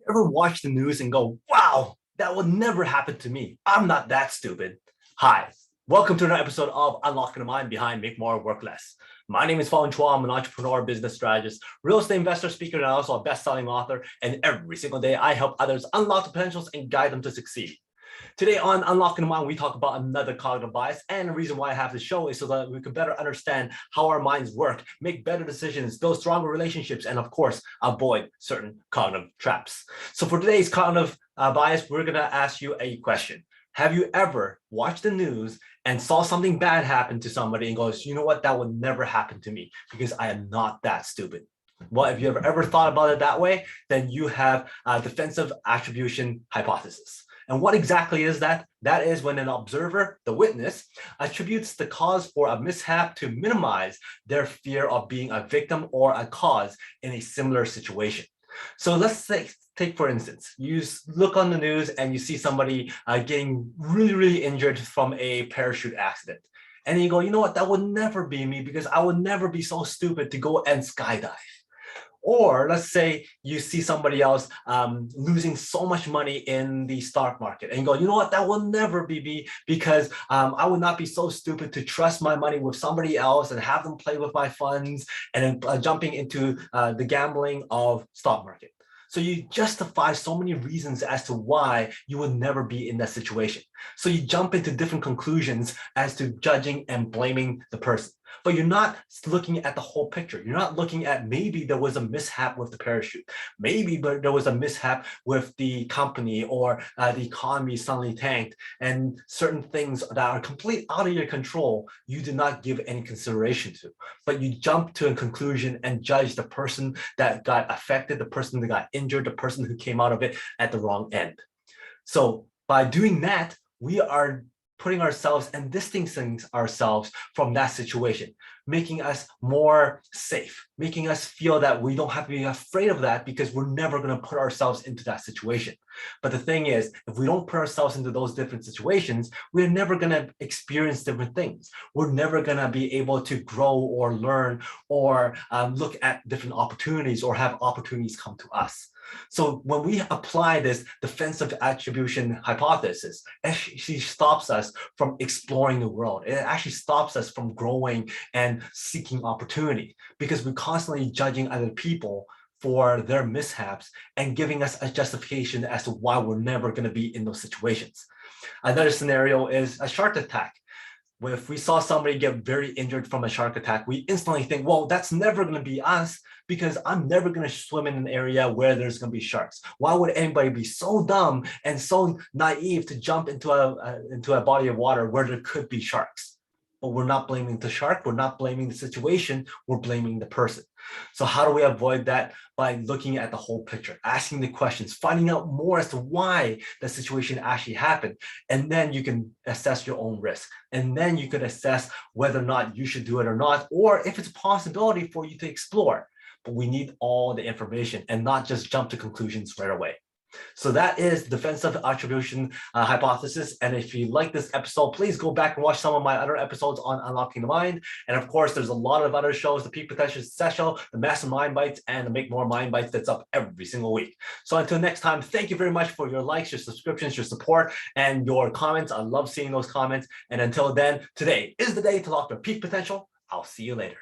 Ever watch the news and go, wow, that would never happen to me. I'm not that stupid. Hi, welcome to another episode of Unlocking the Mind Behind Make More, Work Less. My name is Fong. I'm an entrepreneur, business strategist, real estate investor, speaker, and also a best-selling author. And every single day, I help others unlock the potentials and guide them to succeed. Today on Unlocking the Mind, we talk about another cognitive bias. And the reason why I have this show is so that we can better understand how our minds work, make better decisions, build stronger relationships, and of course, avoid certain cognitive traps. So for today's cognitive bias, we're going to ask you a question. Have you ever watched the news and saw something bad happen to somebody and goes, you know what, that would never happen to me because I am not that stupid? Well, if you ever thought about it that way, then you have a defensive attribution hypothesis. And what exactly is that? That is when an observer, the witness, attributes the cause for a mishap to minimize their fear of being a victim or a cause in a similar situation. So let's take for instance, you look on the news and you see somebody getting really injured from a parachute accident. And you go, you know what, that would never be me because I would never be so stupid to go and skydive. Or let's say you see somebody else losing so much money in the stock market and you go, you know what, that will never be me because I would not be so stupid to trust my money with somebody else and have them play with my funds and then jumping into the gambling of stock market. So you justify so many reasons as to why you would never be in that situation. So you jump into different conclusions as to judging and blaming the person. But you're not looking at the whole picture. You're not looking at maybe there was a mishap with the parachute. Maybe there was a mishap with the company or the economy suddenly tanked and certain things that are completely out of your control, you did not give any consideration to. But you jump to a conclusion and judge the person that got affected, the person that got injured, the person who came out of it at the wrong end. So by doing that, we are putting ourselves and distancing ourselves from that situation, making us more safe, making us feel that we don't have to be afraid of that because we're never going to put ourselves into that situation. But the thing is, if we don't put ourselves into those different situations, we're never going to experience different things. We're never going to be able to grow or learn or look at different opportunities or have opportunities come to us. So when we apply this defensive attribution hypothesis, it actually stops us from exploring the world. It actually stops us from growing and seeking opportunity because we're constantly judging other people for their mishaps and giving us a justification as to why we're never going to be in those situations. Another scenario is a shark attack. If we saw somebody get very injured from a shark attack, we instantly think, well, that's never going to be us because I'm never going to swim in an area where there's going to be sharks. Why would anybody be so dumb and so naive to jump into a body of water where there could be sharks? But we're not blaming the shark. We're not blaming the situation. We're blaming the person. So how do we avoid that? By looking at the whole picture, asking the questions, finding out more as to why the situation actually happened. And then you can assess your own risk. And then you could assess whether or not you should do it or not, or if it's a possibility for you to explore. But we need all the information and not just jump to conclusions right away. So that is defensive attribution hypothesis. And if you like this episode, please go back and watch some of my other episodes on Unlocking the Mind. And of course, there's a lot of other shows, the Peak Potential Success Show, the Master Mind Bites, and the Make More Mind Bites that's up every single week. So until next time, thank you very much for your likes, your subscriptions, your support, and your comments. I love seeing those comments. And until then, today is the day to lock your peak potential. I'll see you later.